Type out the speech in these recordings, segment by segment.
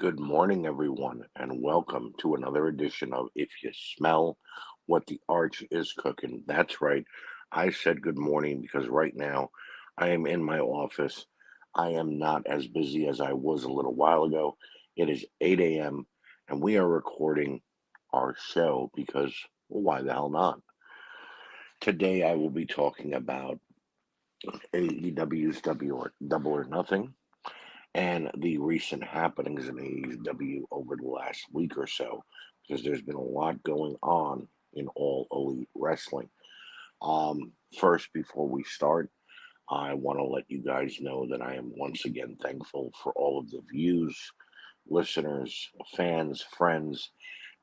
Good morning, everyone, and welcome to another edition of If You Smell What the Arch is Cooking. That's right. I said good morning because right now I am in my office. I am not as busy as I was a little while ago. It is 8 a.m. and we are recording our show because, well, why the hell not? Today I will be talking about AEW's Double or Nothing and the recent happenings in AEW over the last week or so, because there's been a lot going on in all elite wrestling. First, before we start, I want to let you guys know that I am once again thankful for all of the views, listeners, fans, friends,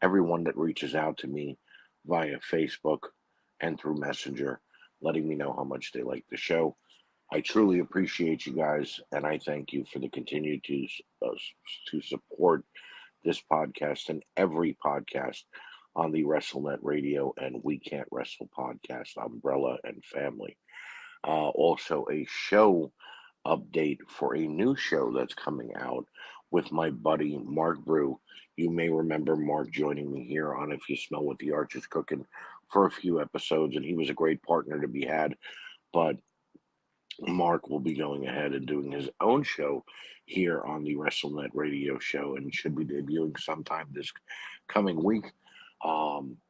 everyone that reaches out to me via Facebook and through Messenger, letting me know how much they like the show. I truly appreciate you guys, and I thank you for the continued to support this podcast and every podcast on the WrestleNet Radio and We Can't Wrestle podcast umbrella and family. Also, a show update for a new show that's coming out with my buddy Mark Brew. You may remember Mark joining me here on If You Smell What the Arch is Cooking for a few episodes, and he was a great partner to be had. But Mark will be going ahead and doing his own show here on the WrestleNet radio show and should be debuting sometime this coming week.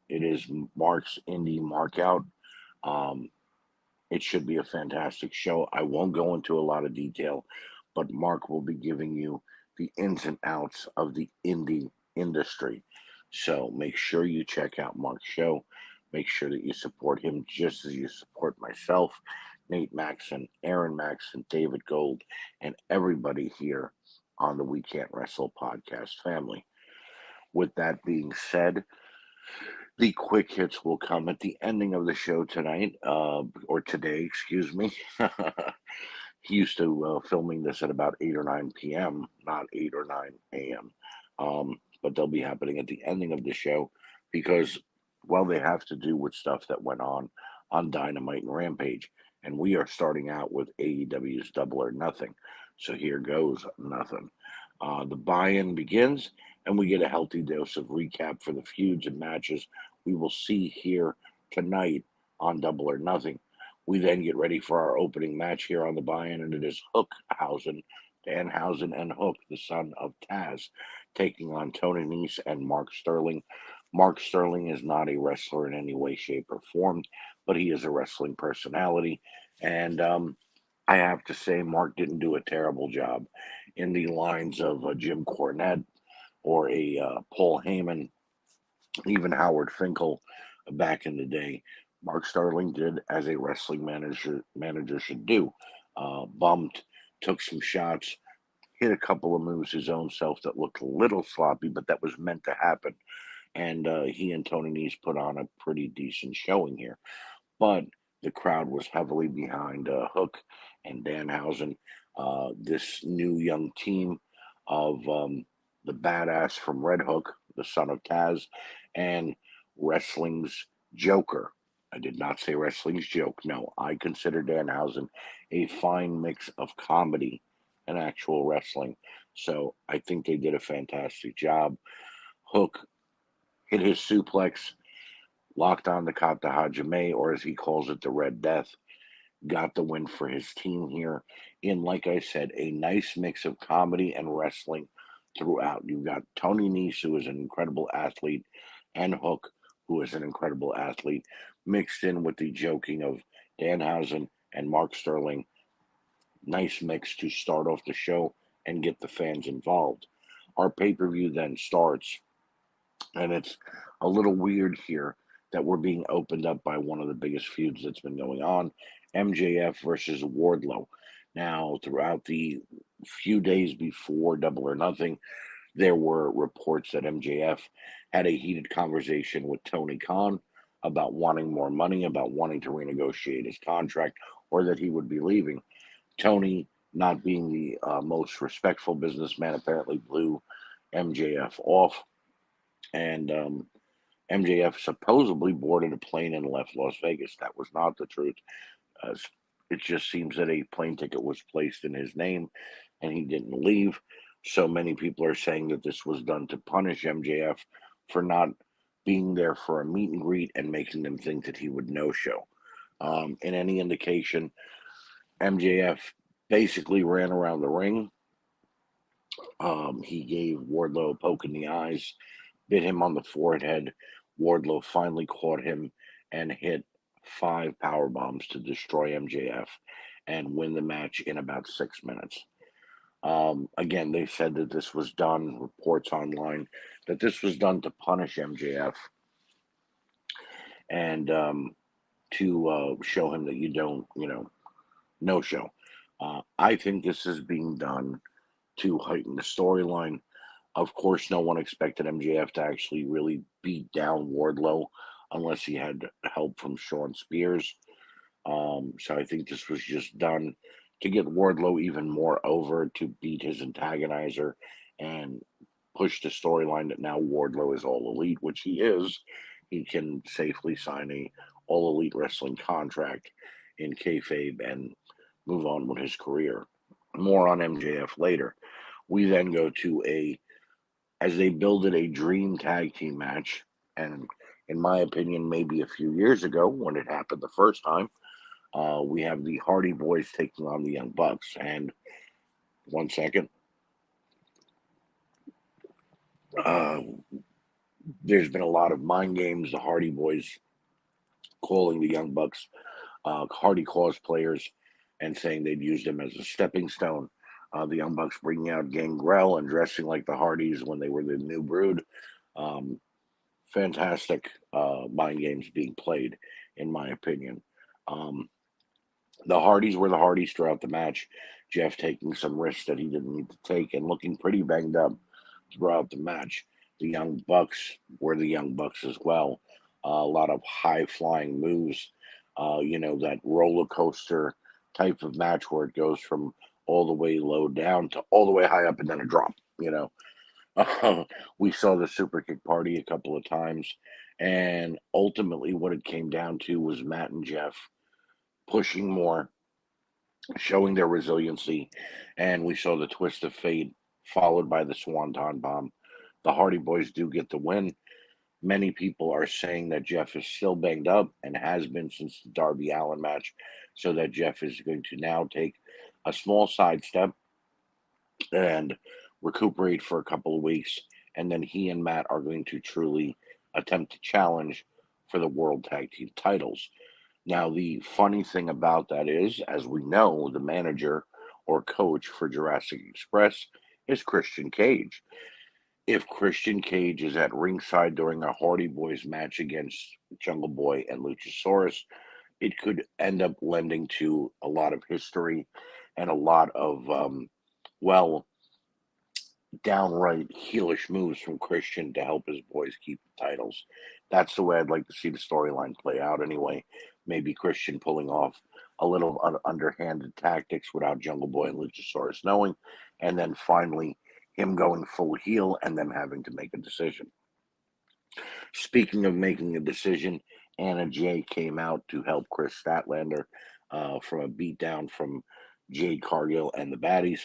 It is Mark's Indie Markout. Um, it should be a fantastic show. I won't go into a lot of detail, but Mark will be giving you the ins and outs of the indie industry. So make sure you check out Mark's show. Make sure that you support him just as you support myself, Nate Maxon, Aaron Maxon, David Gold, and everybody here on the We Can't Wrestle podcast family. With that being said, the quick hits will come at the ending of the show tonight, or today, excuse me. He used to filming this at about 8 or 9 p.m., not 8 or 9 a.m. But they'll be happening at the ending of the show because, well, they have to do with stuff that went on Dynamite and Rampage. And we are starting out with AEW's Double or Nothing. So here goes nothing. The buy in begins, and we get a healthy dose of recap for the feuds and matches we will see here tonight on Double or Nothing. We then get ready for our opening match here on the buy-in, and it is Hookhausen, Danhausen, and Hook, the son of Taz, taking on Tony Nese and Mark Sterling. Mark Sterling is not a wrestler in any way, shape, or form, but he is a wrestling personality, and I have to say, Mark didn't do a terrible job in the lines of Jim Cornette or a Paul Heyman, even Howard Finkel back in the day. Mark Sterling did as a wrestling manager should do. Bumped, took some shots, hit a couple of moves his own self that looked a little sloppy, but that was meant to happen. And he and Tony Nese put on a pretty decent showing here. But the crowd was heavily behind Hook and Danhausen, this new young team of the badass from Red Hook, the son of Taz, and wrestling's Joker. I did not say wrestling's joke. No, I consider Danhausen a fine mix of comedy and actual wrestling. So I think they did a fantastic job. Hook hit his suplex, locked on the Kata Hajime, or as he calls it, the Red Death, got the win for his team here in, like I said, a nice mix of comedy and wrestling throughout. You've got Tony Nese, who is an incredible athlete, and Hook, who is an incredible athlete, mixed in with the joking of Danhausen and Mark Sterling. Nice mix to start off the show and get the fans involved. Our pay per view then starts, and it's a little weird here that we're being opened up by one of the biggest feuds that's been going on, MJF versus Wardlow. Now, throughout the few days before Double or Nothing, there were reports that MJF had a heated conversation with Tony Khan about wanting more money, about wanting to renegotiate his contract, or that he would be leaving. Tony, not being the most respectful businessman, apparently blew MJF off, and MJF supposedly boarded a plane and left Las Vegas. That was not the truth. Uh, it just seems that a plane ticket was placed in his name and he didn't leave. So many people are saying that this was done to punish MJF for not being there for a meet and greet and making them think that he would no show. In any indication, MJF basically ran around the ring. He gave Wardlow a poke in the eyes, bit him on the forehead. Wardlow finally caught him and hit 5 power bombs to destroy MJF and win the match in about 6 minutes. Again, they said that this was done, reports online, that this was done to punish MJF and to show him that you don't, no show. I think this is being done to heighten the storyline. Of course, no one expected MJF to actually really beat down Wardlow unless he had help from Sean Spears. So I think this was just done to get Wardlow even more over, to beat his antagonizer and push the storyline that now Wardlow is all elite, which he is. He can safely sign a all elite wrestling contract in kayfabe and move on with his career. More on MJF later. We then go to as they builded a dream tag team match, and in my opinion, maybe a few years ago when it happened the first time, we have the Hardy Boys taking on the Young Bucks. And 1 second, uh, there's been a lot of mind games. The Hardy Boys calling the Young Bucks Hardy Claws players and saying they'd use them as a stepping stone. The Young Bucks bringing out Gangrel and dressing like the Hardys when they were the New Brood. Um, Fantastic mind games being played, in my opinion. Um, the Hardys were the Hardys throughout the match. Jeff taking some risks that he didn't need to take and looking pretty banged up throughout the match. The Young Bucks were the Young Bucks as well. A lot of high flying moves, that roller coaster type of match where it goes from all the way low down to all the way high up and then a drop. We saw the super kick party a couple of times, and ultimately, what it came down to was Matt and Jeff pushing more, showing their resiliency, and we saw the twist of fate followed by the Swanton bomb. The Hardy Boys do get the win. Many people are saying that Jeff is still banged up and has been since the Darby Allin match, so that Jeff is going to now take a small sidestep and recuperate for a couple of weeks, and then he and Matt are going to truly attempt to challenge for the World Tag Team titles. Now, the funny thing about that is, as we know, the manager or coach for Jurassic Express is Christian Cage. If Christian Cage is at ringside during a Hardy Boys match against Jungle Boy and Luchasaurus, it could end up lending to a lot of history and a lot of, well, downright heelish moves from Christian to help his boys keep the titles. That's the way I'd like to see the storyline play out anyway. Maybe Christian pulling off a little underhanded tactics without Jungle Boy and Luchasaurus knowing, and then finally him going full heel and them having to make a decision. Speaking of making a decision, Anna Jay came out to help Chris Statlander from a beatdown from Jade Cargill and the Baddies.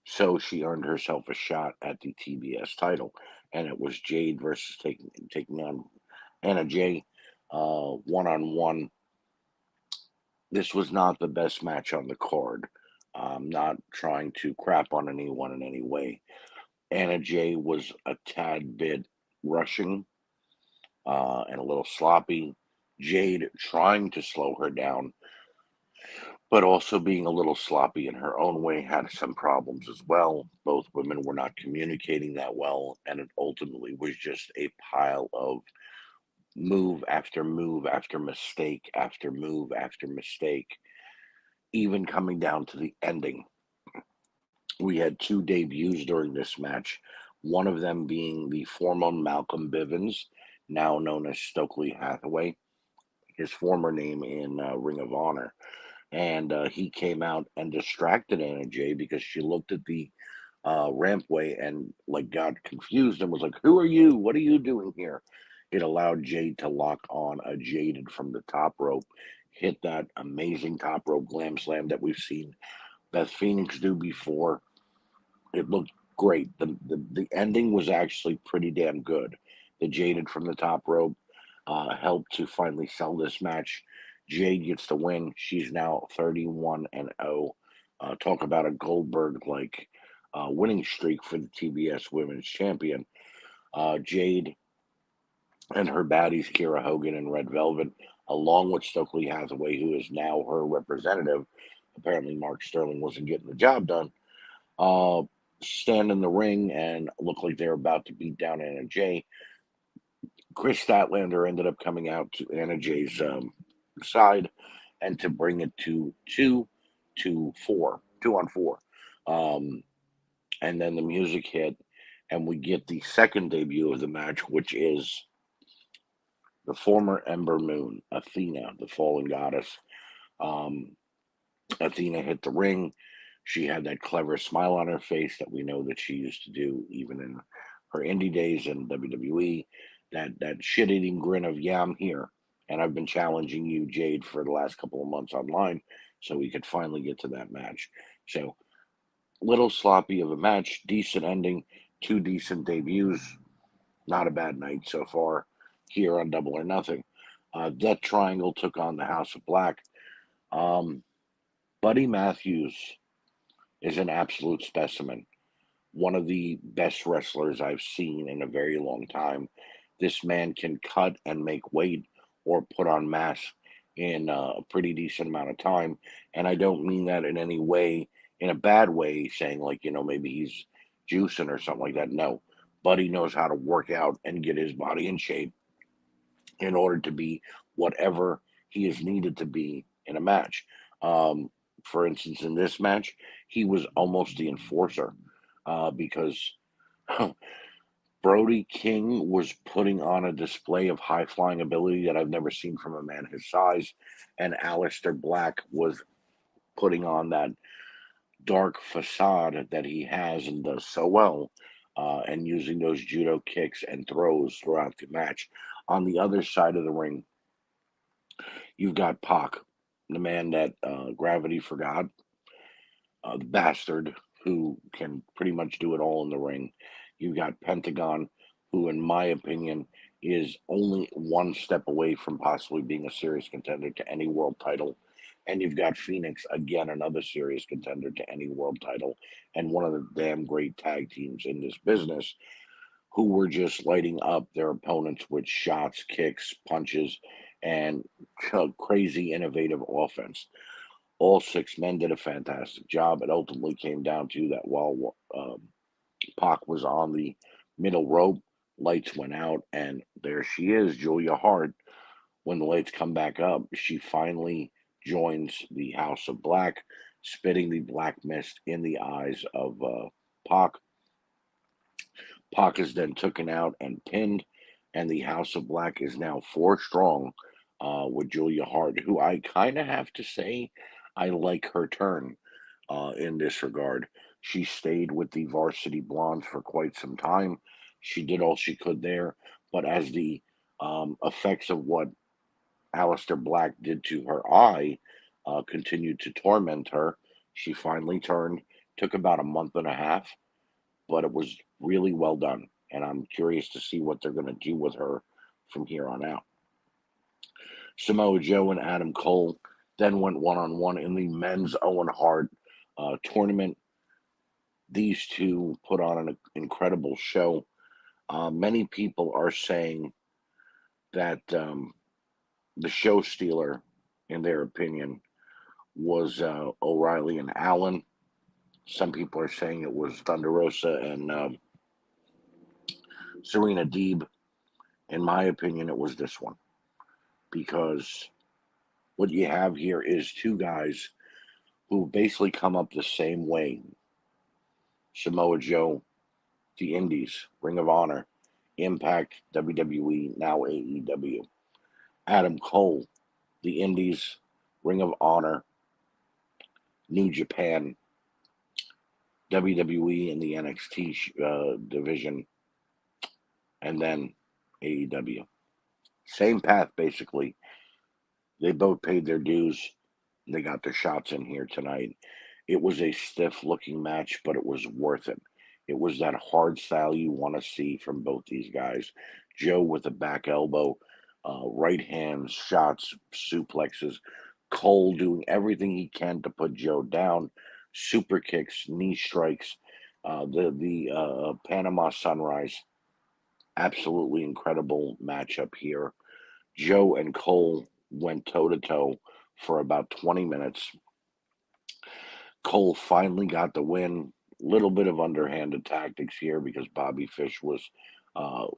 So she earned herself a shot at the TBS title, and it was Jade versus taking on Anna Jay, 1-on-1. This was not the best match on the card. Not trying to crap on anyone in any way. Anna Jay was a tad bit rushing and a little sloppy. Jade trying to slow her down, but also being a little sloppy in her own way, had some problems as well. Both women were not communicating that well, and it ultimately was just a pile of move after move after mistake after move after mistake, even coming down to the ending. We had two debuts during this match, one of them being the former Malcolm Bivens, now known as Stokely Hathaway, his former name in Ring of Honor. And he came out and distracted Anna Jay because she looked at the rampway and like got confused and was like, "Who are you? What are you doing here?" It allowed Jade to lock on a Jaded from the top rope, hit that amazing top rope glam slam that we've seen Beth Phoenix do before. It looked great. The ending was actually pretty damn good. The Jaded from the top rope helped to finally sell this match. Jade gets the win. She's now 31-0. Talk about a Goldberg like winning streak for the TBS Women's Champion. Jade and her baddies, Kira Hogan and Red Velvet, along with Stokely Hathaway, who is now her representative. Apparently, Mark Sterling wasn't getting the job done. Uh, Stand in the ring and look like they're about to beat down Anna Jay. Chris Statlander ended up coming out to Anna Jay's side and to bring it to 2-4, 2-on-4. Um, and then the music hit, and we get the second debut of the match, which is the former Ember Moon, Athena, the fallen goddess. Um, Athena hit the ring. She had that clever smile on her face that we know that she used to do even in her indie days in WWE. That shit-eating grin of "yeah, I'm here," and I've been challenging you, Jade, for the last couple of months online, so we could finally get to that match. So little sloppy of a match, decent ending, two decent debuts. Not a bad night so far here on Double or Nothing. Death Triangle took on the House of Black. Um, Buddy Matthews is an absolute specimen. One of the best wrestlers I've seen in a very long time. This man can cut and make weight or put on mass in a pretty decent amount of time. And I don't mean that in any way, in a bad way, saying like, maybe he's juicing or something like that. No. Buddy knows how to work out and get his body in shape in order to be whatever he is needed to be in a match. Um, for instance, in this match, he was almost the enforcer because Brody King was putting on a display of high flying ability that I've never seen from a man his size, and Aleister Black was putting on that dark facade that he has and does so well, and using those judo kicks and throws throughout the match. On the other side of the ring, you've got Pac, the man that gravity forgot, the bastard who can pretty much do it all in the ring. You've got Pentagon, who, in my opinion, is only one step away from possibly being a serious contender to any world title. And you've got Phoenix, again, another serious contender to any world title, and one of the damn great tag teams in this business who were just lighting up their opponents with shots, kicks, punches, and crazy innovative offense. All six men did a fantastic job. It ultimately came down to that while Pac was on the middle rope, lights went out, and there she is, Julia Hart. When the lights come back up, she finally joins the House of Black, spitting the black mist in the eyes of Pac. Pac is then taken out and pinned, and the House of Black is now four strong with Julia Hart, who I kind of have to say I like her turn in this regard. She stayed with the Varsity Blondes for quite some time. She did all she could there, but as the effects of what Aleister Black did to her eye continued to torment her, she finally turned. Took about a month and a half, but it was really well done. And I'm curious to see what they're going to do with her from here on out. Samoa Joe and Adam Cole then went one on one in the men's Owen Hart tournament. These two put on an incredible show. Many people are saying that the show stealer, in their opinion, was O'Reilly and Allen. Some people are saying it was Thunder Rosa and Serena Deeb. In my opinion, it was this one because what you have here is two guys who basically come up the same way. Samoa Joe, the Indies, Ring of Honor, Impact, WWE, now AEW. Adam Cole, the Indies, Ring of Honor, New Japan, WWE in the NXT division, and then AEW. Same path, basically. They both paid their dues. They got their shots in here tonight. It was a stiff looking match, but it was worth it. It was that hard style you want to see from both these guys. Joe with a back elbow, right hands, shots, suplexes. Cole doing everything he can to put Joe down. Super kicks, knee strikes, the Panama Sunrise. Absolutely incredible matchup here. Joe and Cole went toe to toe for about 20 minutes. Cole finally got the win. Little bit of underhanded tactics here because Bobby Fish was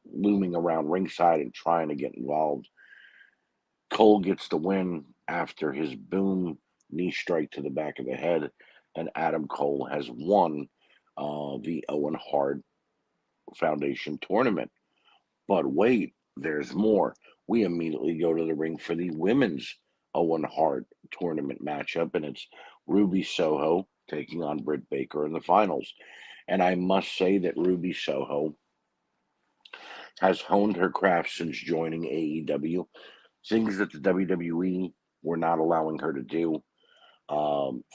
looming around ringside and trying to get involved. Cole gets the win after his boom knee strike to the back of the head, and Adam Cole has won the Owen Hart Foundation tournament. But wait, there's more. We immediately go to the ring for the women's Owen Hart tournament matchup, and it's Ruby Soho taking on Britt Baker in the finals. And I must say that Ruby Soho has honed her craft since joining AEW, things that the WWE were not allowing her to do.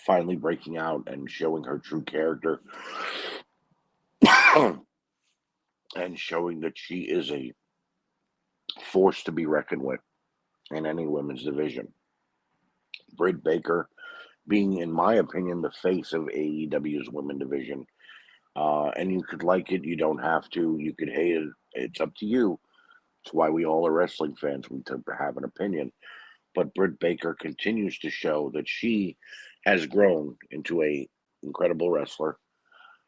Finally breaking out and showing her true character and showing that she is a force to be reckoned with in any women's division. Britt Baker being, in my opinion, the face of AEW's women division. And you could like it, you don't have to. You could hate it. It's up to you. It's why we all are wrestling fans. We have an opinion. But Britt Baker continues to show that she has grown into a incredible wrestler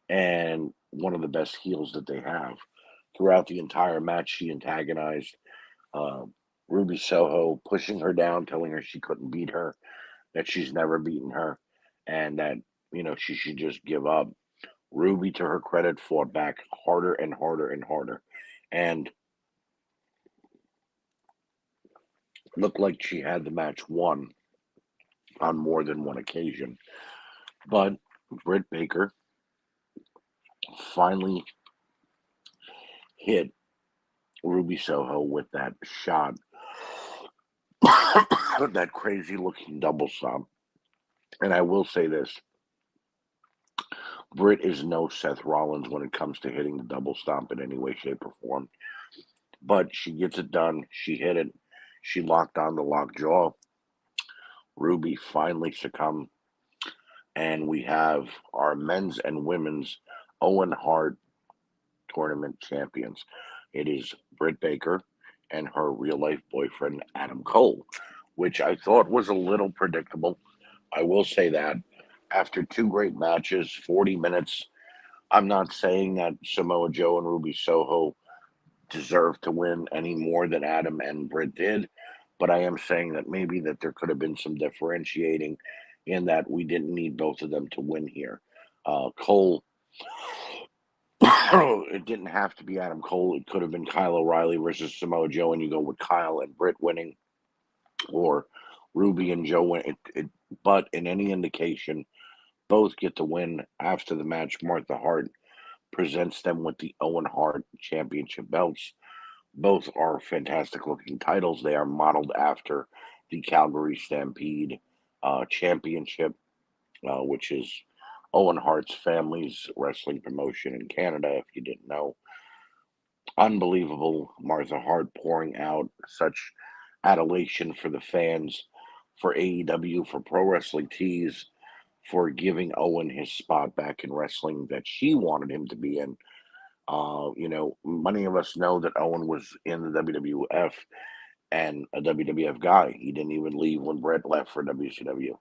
and one of the best heels that they have. Throughout the entire match, she antagonized uh, Ruby Soho, pushing her down, telling her she couldn't beat her, that she's never beaten her, and that she should just give up. Ruby, to her credit, fought back harder and harder and harder, and looked like she had the match won on more than one occasion. But Britt Baker finally hit Ruby Soho with that shot, that crazy looking double stomp. And I will say this: Britt is no Seth Rollins when it comes to hitting the double stomp in any way, shape, or form. But she gets it done. She hit it. She locked on the lockjaw. Ruby finally succumbed, and we have our men's and women's Owen Hart tournament champions. It is Britt Baker and her real life boyfriend, Adam Cole, which I thought was a little predictable. I will say that after two great matches, 40 minutes, I'm not saying that Samoa Joe and Ruby Soho deserve to win any more than Adam and Britt did, but I am saying that maybe that there could have been some differentiating in that we didn't need both of them to win here. Cole, it didn't have to be Adam Cole. It could have been Kyle O'Reilly versus Samoa Joe, and you go with Kyle and Britt winning, or Ruby and Joe win. But in any indication, both get to win after the match. Martha Hart presents them with the Owen Hart Championship belts. Both are fantastic looking titles. They are modeled after the Calgary Stampede Championship, which is Owen Hart's family's wrestling promotion in Canada, if you didn't know. Unbelievable. Martha Hart pouring out such adulation for the fans, for AEW, for Pro Wrestling Tees, for giving Owen his spot back in wrestling that she wanted him to be in. Many of us know that Owen was in the WWF and a WWF guy. He didn't even leave when Brett left for WCW.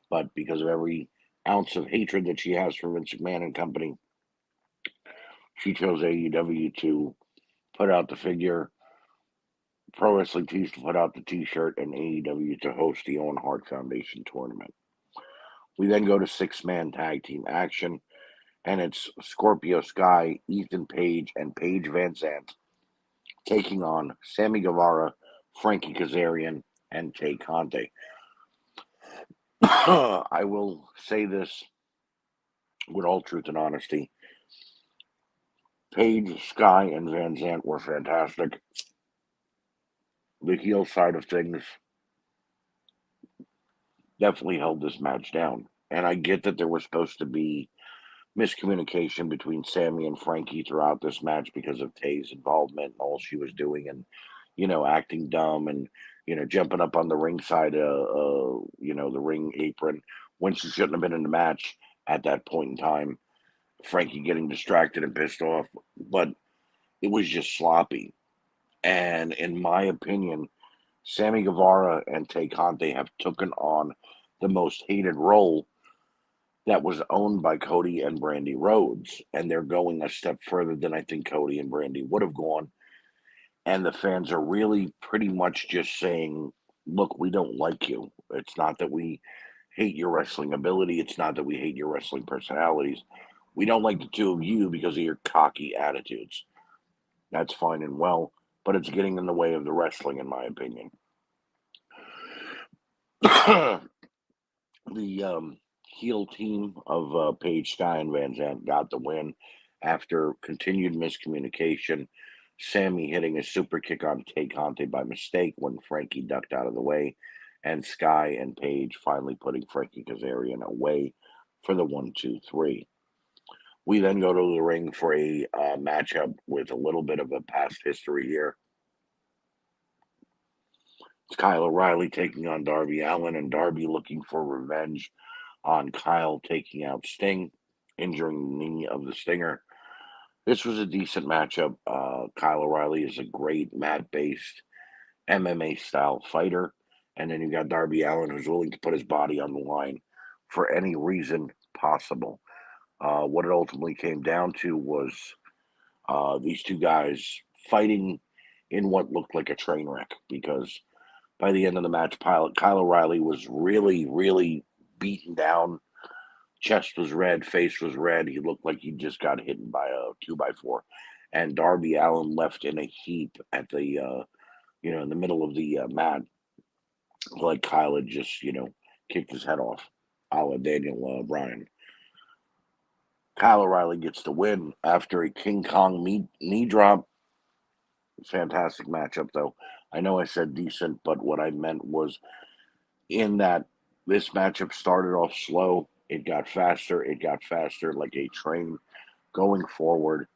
But because of every ounce of hatred that she has for Vince McMahon and company, she chose AEW to put out the figure, Pro Wrestling Tees to put out the T-shirt, and AEW to host the Owen Hart Foundation tournament. We then go to six-man tag team action, and it's Scorpio Sky, Ethan Page, and Paige Van Zant taking on Sammy Guevara, Frankie Kazarian, and Tay Conte. I will say this with all truth and honesty. Page, Sky, and Van Zant were fantastic. The heel side of things definitely held this match down. And I get that there was supposed to be miscommunication between Sammy and Frankie throughout this match because of Tay's involvement and all she was doing, and acting dumb, and jumping up on the ringside, the ring apron when she shouldn't have been in the match at that point in time. Frankie getting distracted and pissed off, but it was just sloppy. And in my opinion, Sammy Guevara and Tay Conte have taken on the most hated role that was owned by Cody and Brandy Rhodes, and they're going a step further than I think Cody and Brandy would have gone. And the fans are really pretty much just saying, "Look, we don't like you. It's not that we hate your wrestling ability. It's not that we hate your wrestling personalities. We don't like the two of you because of your cocky attitudes." That's fine and well, but it's getting in the way of the wrestling, in my opinion. The heel team of Paige, Sky, and Van Zant got the win after continued miscommunication. Sammy hitting a super kick on Tay Conte by mistake when Frankie ducked out of the way, and Sky and Paige finally putting Frankie Kazarian away for the 1-2-3. We then go to the ring for a matchup with a little bit of a past history here. It's Kyle O'Reilly taking on Darby Allin, and Darby looking for revenge on Kyle taking out Sting, injuring the knee of the Stinger. This was a decent matchup. Kyle O'Reilly is a great mat-based MMA style fighter, and then you got Darby Allin, who's willing to put his body on the line for any reason possible. What it ultimately came down to was these two guys fighting in what looked like a train wreck, because by the end of the match, Kyle O'Reilly was really, really beaten down. Chest was red, face was red. He looked like he just got hit by a 2x4. And Darby Allin left in a heap at the, in the middle of the mat, like Kyle had just, kicked his head off, a la Daniel Bryan. Kyle O'Reilly gets the win after a King Kong knee drop. Fantastic matchup, though. I know I said decent, but what I meant was in that this matchup started off slow. It got faster. It got faster like a train going forward.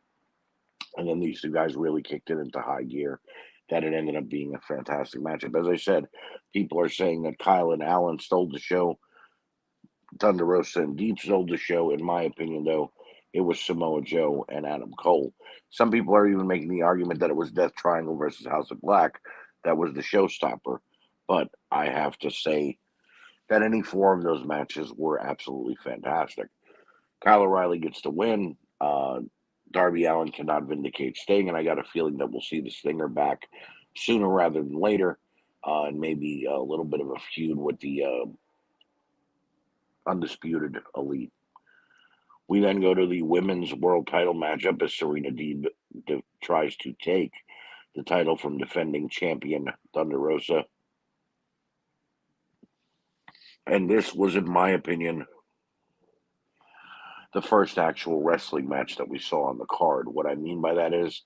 And then these two guys really kicked it into high gear. That it ended up being a fantastic matchup. As I said, people are saying that Kyle and Allen stole the show. Thunder Rosa and Deep stole the show. In my opinion, though, it was Samoa Joe and Adam Cole. Some people are even making the argument that it was Death Triangle versus House of Black that was the showstopper. But I have to say that any four of those matches were absolutely fantastic. Kyle O'Reilly gets the win. Darby Allin cannot vindicate Sting, and I got a feeling that we'll see the Stinger back sooner rather than later, and maybe a little bit of a feud with the Undisputed Elite. We then go to the women's world title matchup as Serena Deeb tries to take the title from defending champion Thunder Rosa. And this was, in my opinion, the first actual wrestling match that we saw on the card. What I mean by that is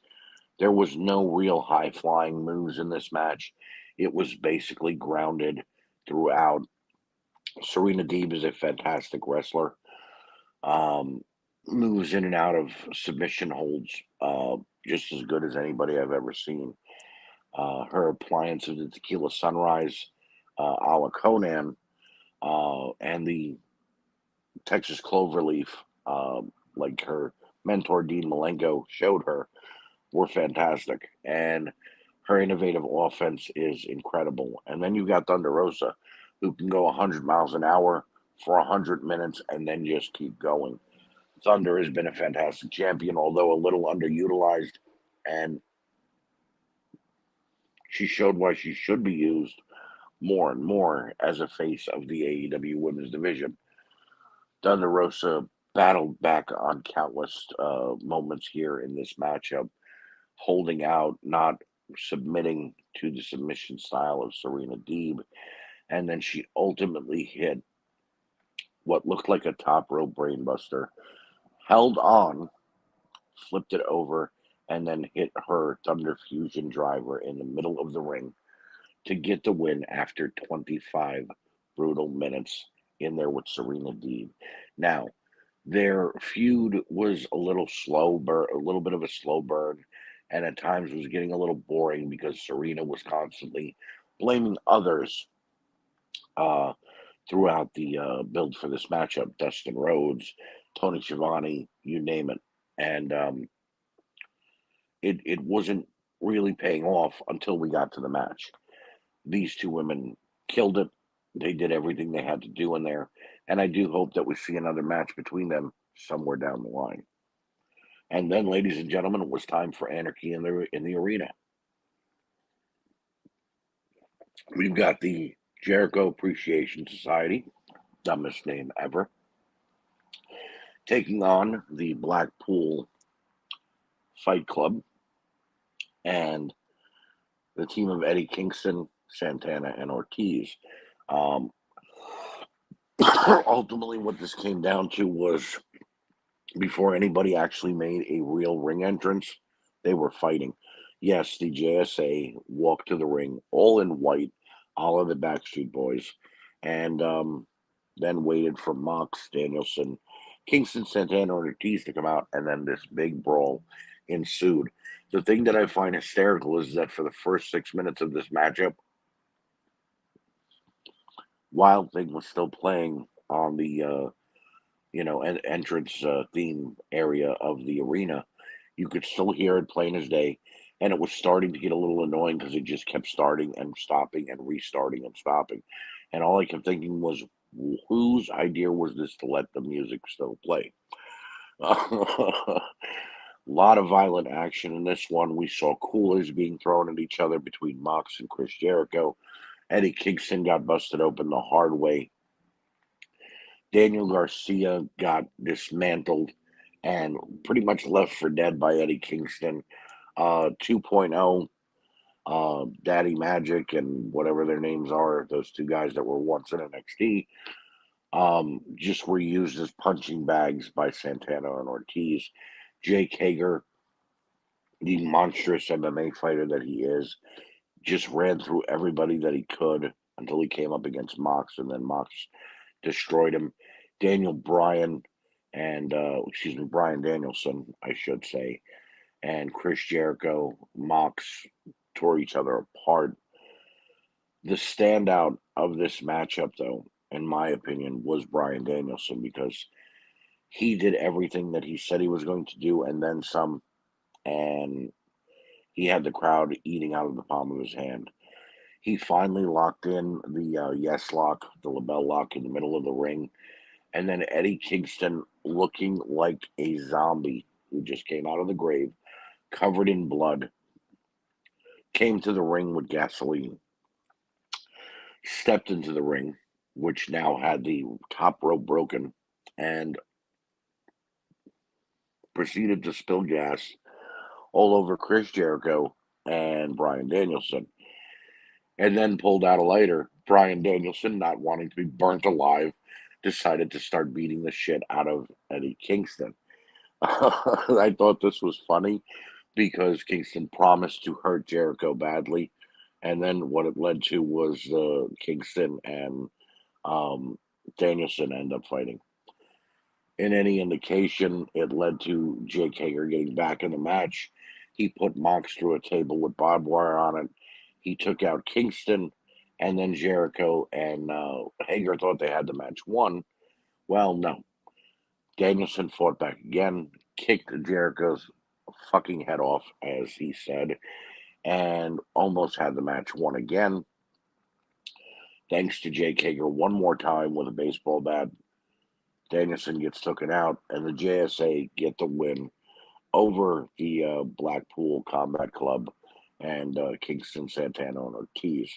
there was no real high flying moves in this match. It was basically grounded throughout. Serena Deeb is a fantastic wrestler. Moves in and out of submission holds just as good as anybody I've ever seen. Her appliance of the Tequila Sunrise, a la Conan, and the Texas Cloverleaf, like her mentor Dean Malenko showed her, were fantastic. And her innovative offense is incredible. And then you've got Thunder Rosa, who can go 100 miles an hour for 100 minutes and then just keep going. Thunder has been a fantastic champion, although a little underutilized, and she showed why she should be used more and more as a face of the AEW women's division. Thunder Rosa battled back on countless moments here in this matchup, holding out, not submitting to the submission style of Serena Deeb, and then she ultimately hit what looked like a top rope brainbuster, held on, flipped it over, and then hit her Thunder Fusion driver in the middle of the ring to get the win after 25 brutal minutes in there with Serena Deeb. Now, Their feud was a little slow burn, a little bit of a slow burn, and at times was getting a little boring because Serena was constantly blaming others uh, throughout the build for this matchup. Dustin Rhodes, Tony Schiavone, you name it, and it wasn't really paying off until we got to the match. These two women killed it. They did everything they had to do in there, and I do hope that we see another match between them somewhere down the line. And then, ladies and gentlemen, it was time for anarchy in the arena. We've got the Jericho Appreciation Society, dumbest name ever, taking on the Blackpool Fight Club and the team of Eddie Kingston, Santana, and Ortiz. Um, ultimately, what this came down to was before anybody actually made a real ring entrance, they were fighting. Yes, the JSA walked to the ring all in white, all of the Backstreet Boys, and then waited for Mox, Danielson, Kingston, Santana, and Ortiz to come out, and then this big brawl ensued. The thing that I find hysterical is that for the first 6 minutes of this matchup, Wild Thing was still playing on the entrance theme area of the arena. You could still hear it plain as day, and it was starting to get a little annoying because it just kept starting and stopping and restarting and stopping. And all I kept thinking was, whose idea was this to let the music still play? A lot of violent action in this one. We saw coolers being thrown at each other between Mox and Chris Jericho. Eddie Kingston got busted open the hard way. Daniel Garcia got dismantled and pretty much left for dead by Eddie Kingston. 2.0, Daddy Magic, and whatever their names are, those two guys that were once in NXT, just were used as punching bags by Santana and Ortiz. Jake Hager, the monstrous MMA fighter that he is, just ran through everybody that he could until he came up against Mox, and then Mox destroyed him. Daniel Bryan and Brian Danielson, I should say, and Chris Jericho, Mox tore each other apart. The standout of this matchup, though, in my opinion, was Brian Danielson because he did everything that he said he was going to do and then some, and he had the crowd eating out of the palm of his hand. He finally locked in the yes lock, the label lock in the middle of the ring, and then Eddie Kingston, looking like a zombie who just came out of the grave, covered in blood, came to the ring with gasoline, stepped into the ring, which now had the top rope broken, and proceeded to spill gas all over Chris Jericho and Brian Danielson, and then pulled out a lighter. Brian Danielson, not wanting to be burnt alive, decided to start beating the shit out of Eddie Kingston. I thought this was funny because Kingston promised to hurt Jericho badly, and then what it led to was Kingston and um, Danielson end up fighting. In any indication, it led to Jake Hager getting back in the match. He put Mox through a table with barbed wire on it. He took out Kingston, and then Jericho and Hager thought they had the match won. Well, no. Danielson fought back again, kicked Jericho's fucking head off, as he said, and almost had the match won again. Thanks to Jake Hager one more time with a baseball bat. Danielson gets taken out, and the JSA get the win over the Blackpool Combat Club and Kingston, Santana, and Ortiz.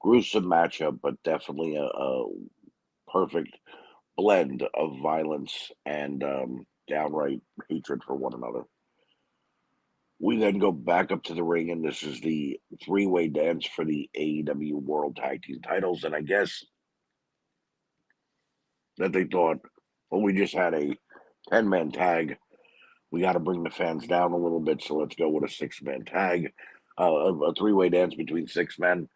Gruesome matchup, but definitely a perfect blend of violence and downright hatred for one another. We then go back up to the ring, and this is the three-way dance for the AEW World Tag Team titles. And I guess that they thought, well, we just had a 10-man tag. We got to bring the fans down a little bit, so let's go with a 6-man tag, a three-way dance between 6 men.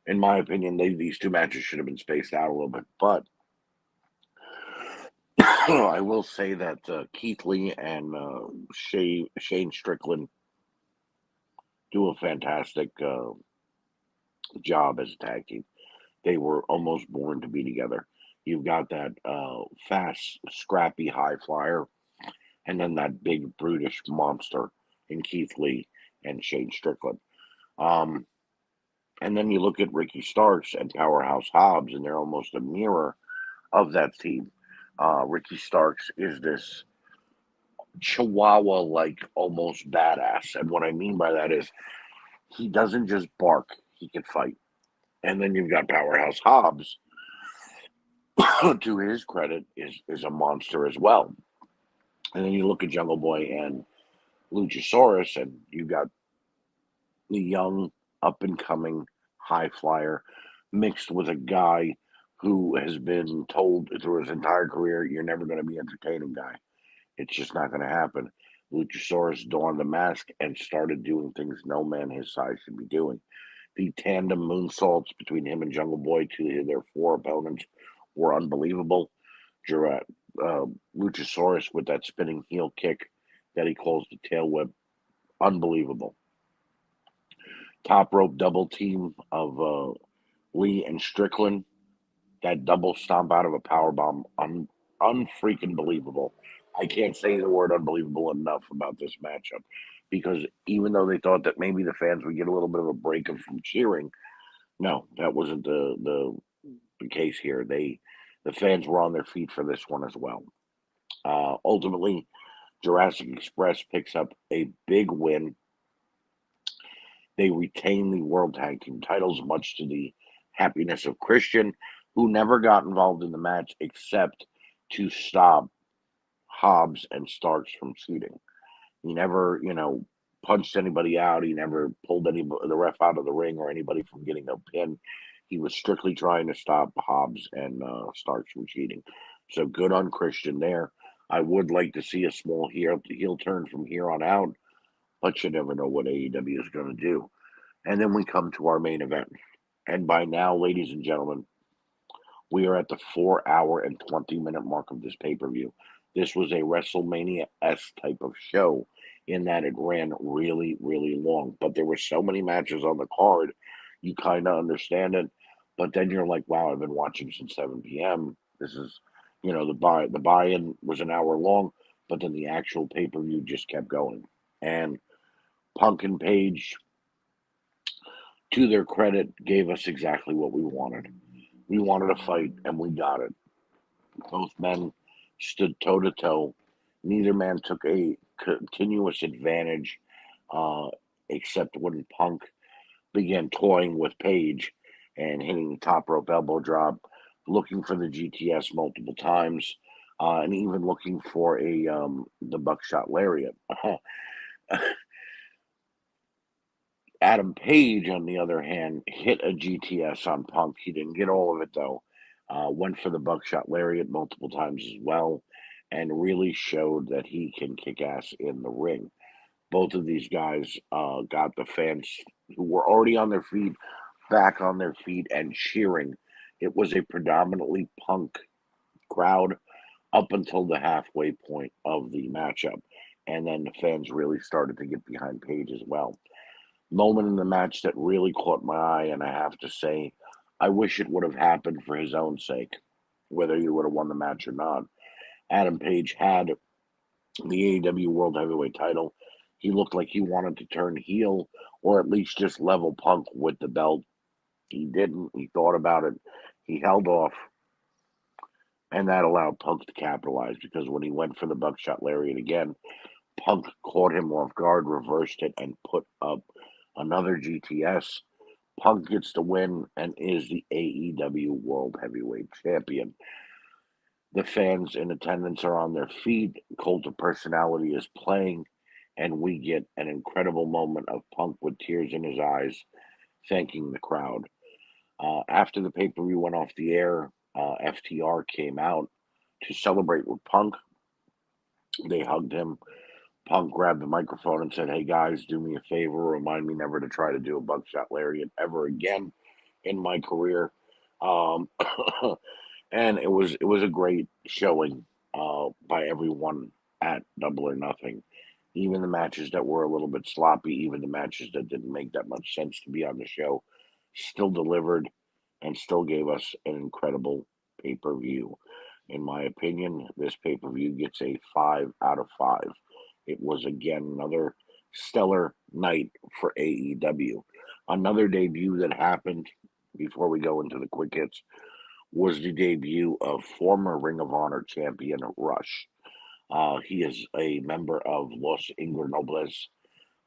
In my opinion, these two matches should have been spaced out a little bit, but I will say that Keith Lee and Shane Strickland do a fantastic job as a tag team. They were almost born to be together. You've got that fast, scrappy high flyer, and then that big, brutish monster in Keith Lee and Shane Strickland. Um, and then you look at Ricky Starks and Powerhouse Hobbs, and they're almost a mirror of that team. Ricky Starks is this chihuahua like almost badass. And what I mean by that is he doesn't just bark, he can fight. And then you've got Powerhouse Hobbs, to his credit, is a monster as well. And then you look at Jungle Boy and Luchasaurus, and you've got the young, up and coming high flyer mixed with a guy who has been told through his entire career, you're never going to be entertaining, guy. It's just not going to happen. Luchasaurus donned the mask and started doing things no man his size should be doing. The tandem moonsaults between him and Jungle Boy to their four opponents were unbelievable. Uh, Luchasaurus with that spinning heel kick that he calls the tail whip, unbelievable. Top rope double team of Lee and Strickland, that double stomp out of a power bomb, unfreaking believable. I can't say the word unbelievable enough about this matchup because even though they thought that maybe the fans would get a little bit of a break from cheering, no, that wasn't the case here. The fans were on their feet for this one as well. Ultimately, Jurassic Express picks up a big win. They retain the World Tag Team titles, much to the happiness of Christian, who never got involved in the match except to stop Hobbs and Starks from cheating. He never, punched anybody out. He never pulled the ref out of the ring or anybody from getting a pin. He was strictly trying to stop Hobbs and Starks from cheating. So good on Christian there. I would like to see a small heel turn from here on out, but you never know what AEW is going to do. And then we come to our main event. And by now, ladies and gentlemen, we are at the 4 hour and 20-minute mark of this pay per view. This was a WrestleMania S type of show in that it ran really, really long. But there were so many matches on the card, you kind of understand it. But then you're like, wow, I've been watching since 7 p.m. This is, the buy-in was an hour long, but then the actual pay per view just kept going. And Punk and Page, to their credit, gave us exactly what we wanted. We wanted a fight, and we got it. Both men stood toe to toe. Neither man took a continuous advantage, uh, except when Punk began toying with Page and hitting the top rope elbow drop, looking for the GTS multiple times, and even looking for the buckshot lariat. Adam Page, on the other hand, hit a GTS on Punk. He didn't get all of it, though. Went for the buckshot lariat multiple times as well, and really showed that he can kick ass in the ring. Both of these guys got the fans who were already on their feet back on their feet and cheering. It was a predominantly Punk crowd up until the halfway point of the matchup. And then the fans really started to get behind Page as well. Moment in the match that really caught my eye, and I have to say, I wish it would have happened for his own sake, whether he would have won the match or not. Adam Page had the AEW World Heavyweight title. He looked like he wanted to turn heel or at least just level Punk with the belt. He didn't. He thought about it. He held off, and that allowed Punk to capitalize because when he went for the buckshot lariat again, Punk caught him off guard, reversed it, and put up another GTS. Punk gets the win and is the AEW World Heavyweight Champion. The fans in attendance are on their feet. Cult of Personality is playing, and we get an incredible moment of Punk with tears in his eyes, thanking the crowd. After the pay per view went off the air, FTR came out to celebrate with Punk. They hugged him. Punk grabbed the microphone and said, "Hey guys, do me a favor. Remind me never to try to do a buckshot lariat ever again in my career." Um, and it was a great showing. by everyone at Double or Nothing. Even the matches that were a little bit sloppy, even the matches that didn't make that much sense to be on the show, still delivered and still gave us an incredible pay per view. In my opinion, this pay per view gets a 5 out of 5. It was again another stellar night for AEW. Another debut that happened before we go into the quick hits was the debut of former Ring of Honor champion Rush. He is a member of Los Ingobernables,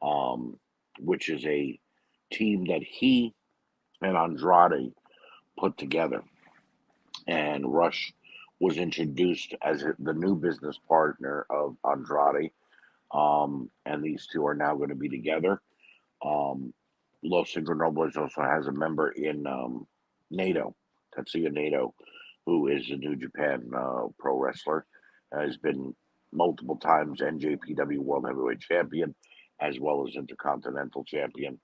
um, which is a team that he and Andrade put together. And Rush was introduced as the new business partner of Andrade. And these two are now going to be together. Um, Los Ingobernables also has a member in NATO, Tetsuya NATO, who is a New Japan pro wrestler, has been multiple times NJPW World Heavyweight Champion, as well as Intercontinental Champion.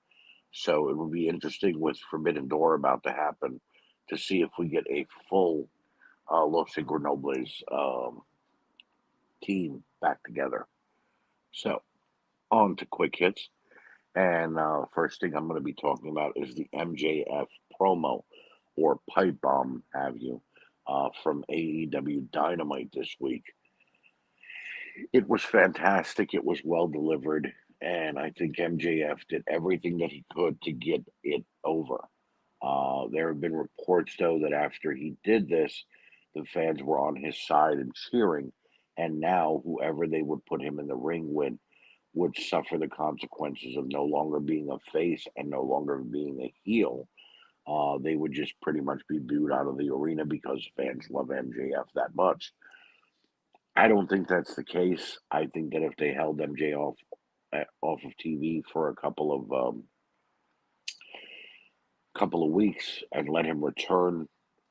So it will be interesting with Forbidden Door about to happen to see if we get a full Los Ingobernables team back together. So on to quick hits. And first thing I'm going to be talking about is the MJF promo or pipe bomb, have you, from AEW Dynamite this week. It was fantastic. It was well delivered. And I think MJF did everything that he could to get it over. There have been reports, though, that after he did this, the fans were on his side and cheering. And now, whoever they would put him in the ring with would suffer the consequences of no longer being a face and no longer being a heel. They would just pretty much be booed out of the arena because fans love MJF that much. I don't think that's the case. I think that if they held MJ off of TV for a couple of weeks and let him return,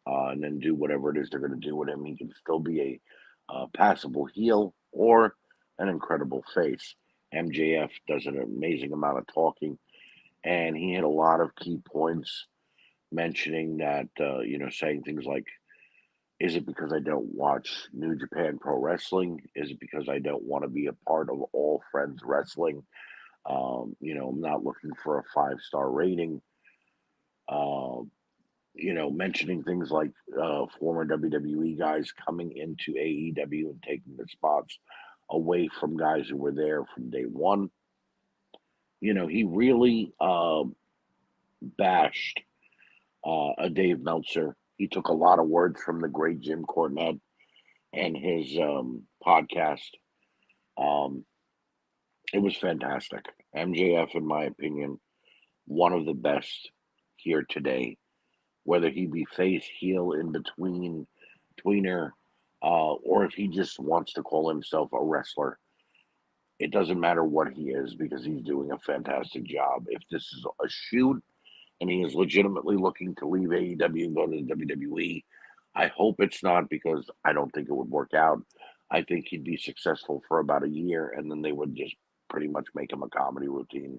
and then do whatever it is they're going to do with him, he can still be a passable heel or an incredible face. MJF does an amazing amount of talking, and he hit a lot of key points, mentioning that, saying things like, is it because I don't watch New Japan Pro Wrestling? Is it because I don't want to be a part of All Friends Wrestling? I'm not looking for a 5-star rating. Uh, mentioning things like former WWE guys coming into AEW and taking the spots away from guys who were there from day one. He really bashed a Dave Meltzer. He took a lot of words from the great Jim Cornette and his podcast. Um, it was fantastic. MJF, in my opinion, one of the best here today. Whether he be face, heel, in between, tweener, or if he just wants to call himself a wrestler, it doesn't matter what he is because he's doing a fantastic job. If this is a shoot and he is legitimately looking to leave AEW and go to the WWE, I hope it's not because I don't think it would work out. I think he'd be successful for about a year and then they would just pretty much make him a comedy routine.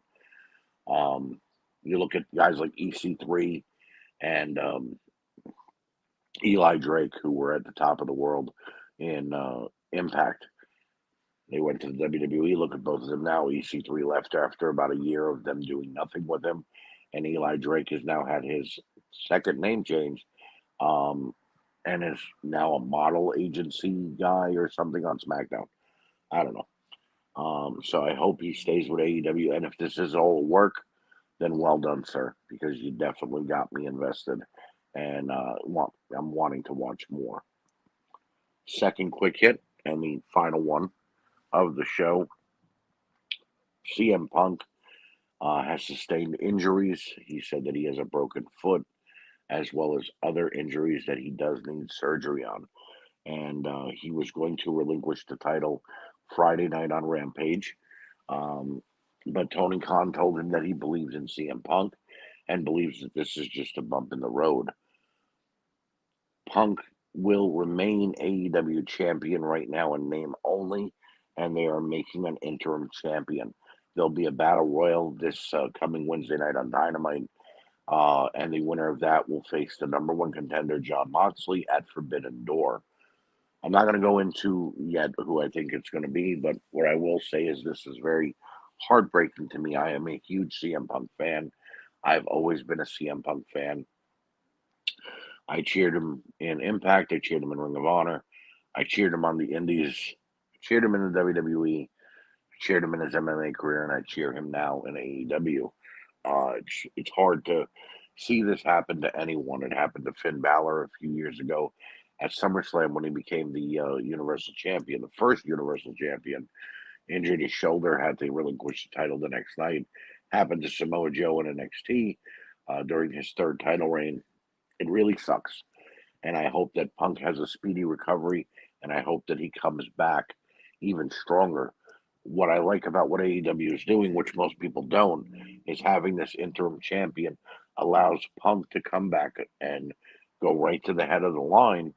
Um, you look at guys like EC3 and Eli Drake, who were at the top of the world in Impact. They went to the WWE. Look at both of them now. EC3 left after about a year of them doing nothing with him, and Eli Drake has now had his second name changed, um, and is now a model agency guy or something on SmackDown. I don't know. So I hope he stays with AEW, and if this is all work, then well done, sir, because you definitely got me invested, and I'm wanting to watch more. Second quick hit, and the final one of the show. CM Punk has sustained injuries. He said that he has a broken foot, as well as other injuries that he does need surgery on. And he was going to relinquish the title Friday night on Rampage. Um, but Tony Khan told him that he believes in CM Punk and believes that this is just a bump in the road. Punk will remain AEW champion right now in name only, and they are making an interim champion. There'll be a battle royal this coming Wednesday night on Dynamite, and the winner of that will face the number one contender, Jon Moxley, at Forbidden Door. I'm not going to go into yet who I think it's going to be, but what I will say is this is very heartbreaking to me. I am a huge CM Punk fan. I've always been a CM Punk fan. I cheered him in Impact. I cheered him in Ring of Honor. I cheered him on the Indies. Cheered him in the WWE. Cheered him in his MMA career, and I cheer him now in AEW. It's hard to see this happen to anyone. It happened to Finn Balor a few years ago at SummerSlam when he became the Universal Champion, the first Universal Champion. Injured his shoulder, had to relinquish the title the next night. Happened to Samoa Joe in NXT during his third title reign. It really sucks, and I hope that Punk has a speedy recovery, and I hope that he comes back even stronger. What I like about what AEW is doing, which most people don't, is having this interim champion allows Punk to come back and go right to the head of the line.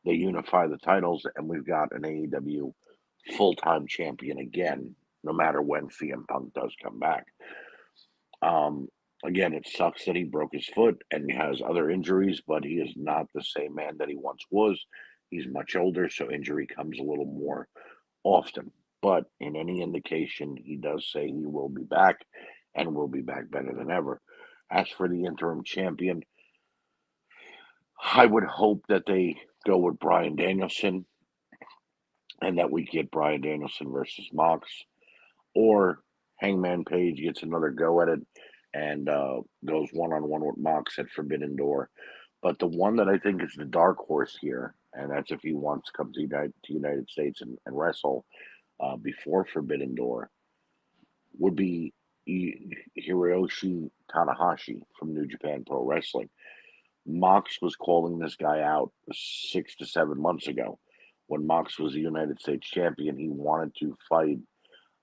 They unify the titles, and we've got an AEW full time champion again, no matter when CM Punk does come back. Um, Again, it sucks that he broke his foot and he has other injuries, but he is not the same man that he once was. He's much older, so injury comes a little more often. But in any indication, he does say he will be back and will be back better than ever. As for the interim champion, I would hope that they go with Brian Danielson and that we get Brian Danielson versus Mox, or Hangman Page gets another go at it and goes one on one with Mox at Forbidden Door. But the one that I think is the dark horse here, and that's if he wants to come to United States and wrestle before Forbidden Door, would be Hiroshi Tanahashi from New Japan Pro Wrestling. Mox was calling this guy out 6 to 7 months ago. When Mox was the United States champion, he wanted to fight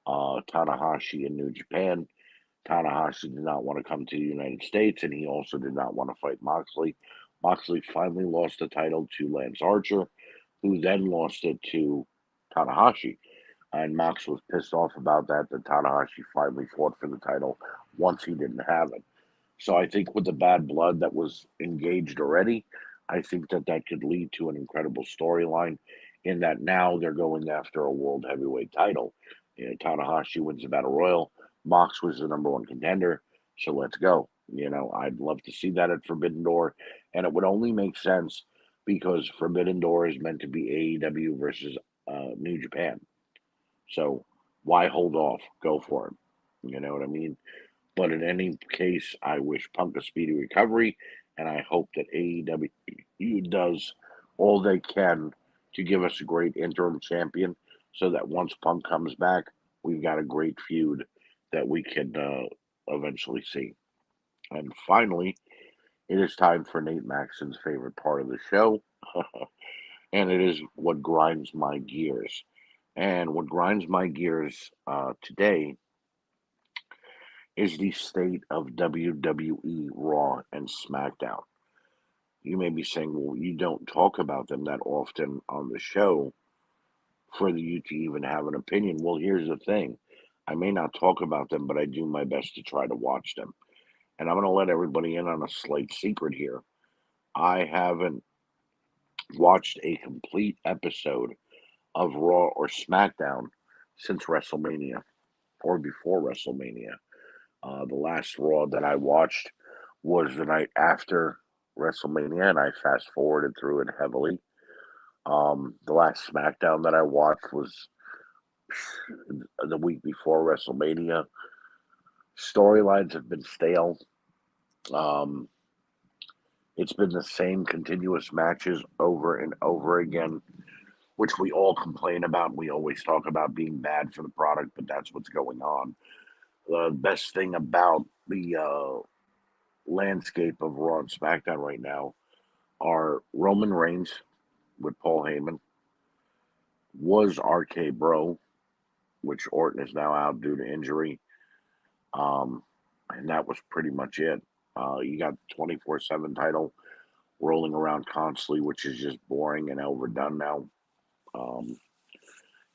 Tanahashi in New Japan. Tanahashi did not want to come to the United States, and he also did not want to fight Moxley. Moxley finally lost the title to Lance Archer, who then lost it to Tanahashi. And Mox was pissed off about that, that Tanahashi finally fought for the title once he didn't have it. So I think with the bad blood that was engaged already, I think that that could lead to an incredible storyline in that now they're going after a world heavyweight title. You know, Tanahashi wins the Battle Royal. Mox was the number one contender. So let's go. You know, I'd love to see that at Forbidden Door. And it would only make sense because Forbidden Door is meant to be AEW versus New Japan. So why hold off? Go for it. You know what I mean? But in any case, I wish Punk a speedy recovery, and I hope that AEW does all they can to give us a great interim champion so that once Punk comes back, we've got a great feud that we can eventually see. And finally, it is time for Nate Maxon's favorite part of the show, and it is what grinds my gears. And what grinds my gears today is the state of WWE Raw and SmackDown. You may be saying, well, you don't talk about them that often on the show for you to even have an opinion. Well, here's the thing, I may not talk about them, but I do my best to try to watch them. And I'm going to let everybody in on a slight secret here. I haven't watched a complete episode of Raw or SmackDown since WrestleMania or before WrestleMania. The last Raw that I watched was the night after WrestleMania, and I fast forwarded through it heavily. The last SmackDown that I watched was the week before WrestleMania. Storylines have been stale. Um, it's been the same continuous matches over and over again, which we all complain about. We always talk about being bad for the product, but that's what's going on. The best thing about the landscape of Raw and SmackDown right now are Roman Reigns with Paul Heyman, was RK Bro, which Orton is now out due to injury. Um, and that was pretty much it. You got the 24/7 title rolling around constantly, which is just boring and overdone now. Um,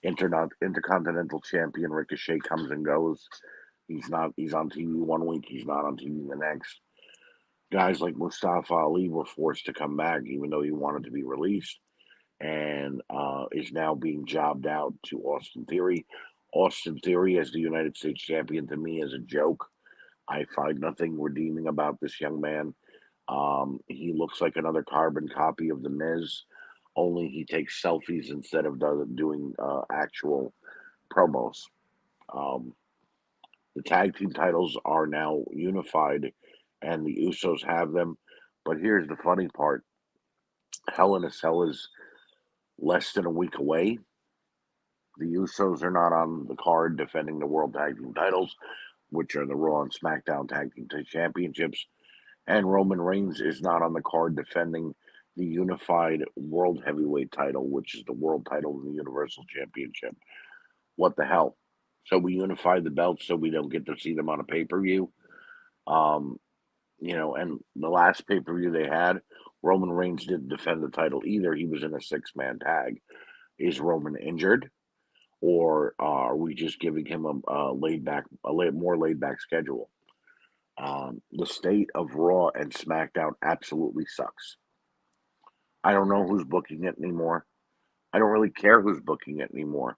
Intercontinental Champion Ricochet comes and goes. He's on TV one week, he's not on TV the next. Guys like Mustafa Ali were forced to come back, even though he wanted to be released. and is now being jobbed out to Austin Theory. Austin Theory as the United States champion to me is a joke. I find nothing redeeming about this young man. He looks like another carbon copy of The Miz, only he takes selfies instead of doing actual promos. Um, the tag team titles are now unified, and the Usos have them. But here's the funny part: Hell in a Cell is less than a week away. The Usos are not on the card defending the World Tag Team titles, which are the Raw and SmackDown Tag Team Championships, and Roman Reigns is not on the card defending the unified World Heavyweight title, which is the world title and the Universal Championship. What the hell? So we unified the belts so we don't get to see them on a pay per view. Um, and the last pay per view they had, Roman Reigns didn't defend the title either. He was in a 6-man tag. Is Roman injured, or are we just giving him more laid back schedule? The state of Raw and SmackDown absolutely sucks. I don't know who's booking it anymore. I don't really care who's booking it anymore,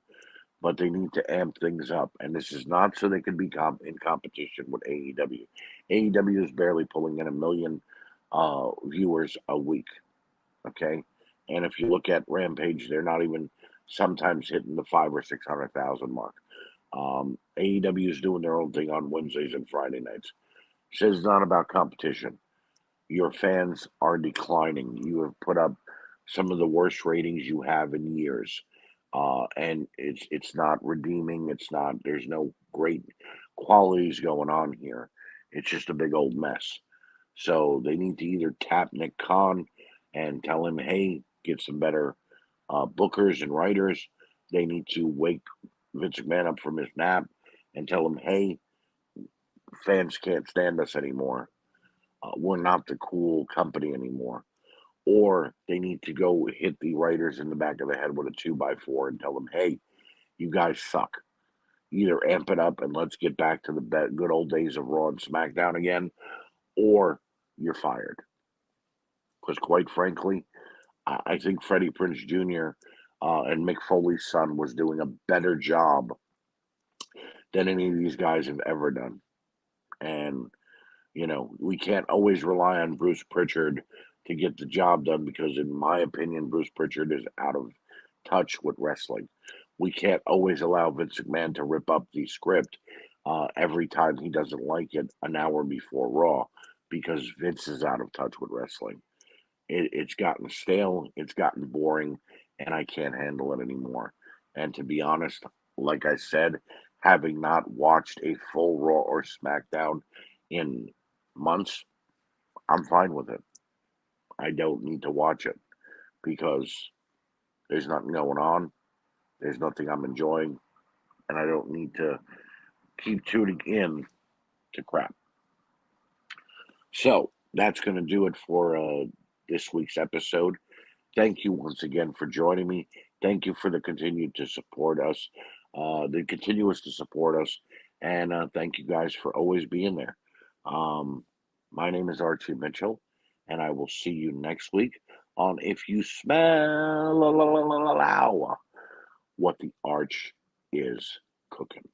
but they need to amp things up. And this is not so they can be in competition with AEW. AEW is barely pulling in 1 million viewers a week. Okay, and if you look at Rampage, they're not even sometimes hitting the 5 or 600,000 mark. AEW is doing their own thing on Wednesdays and Friday nights. Says it's not about competition. Your fans are declining. You have put up some of the worst ratings you have in years, and it's not redeeming. It's not. There's no great qualities going on here. It's just a big old mess. So they need to either tap Nick Khan and tell him, "Hey, get some better bookers and writers." They need to wake Vince McMahon up from his nap and tell him, "Hey, fans can't stand us anymore. We're not the cool company anymore." Or they need to go hit the writers in the back of the head with a 2x4 and tell them, "Hey, you guys suck. Either amp it up and let's get back to the good old days of Raw and SmackDown again, or you're fired." Because quite frankly, I think Freddie Prinze Jr. And Mick Foley's son was doing a better job than any of these guys have ever done. And we can't always rely on Bruce Pritchard to get the job done because, in my opinion, Bruce Pritchard is out of touch with wrestling. We can't always allow Vince McMahon to rip up the script every time he doesn't like it an hour before Raw because Vince is out of touch with wrestling. It's gotten stale, it's gotten boring, and I can't handle it anymore. And to be honest, like I said, having not watched a full Raw or SmackDown in months, I'm fine with it. I don't need to watch it because there's nothing going on, there's nothing I'm enjoying, and I don't need to keep tuning in to crap. So that's going to do it for this week's episode. Thank you once again for joining me. Thank you for the continued to support us, the continuous to support us, and thank you guys for always being there. My name is Archie Mitchell, and I will see you next week on If You Smell what the Arch is Cooking.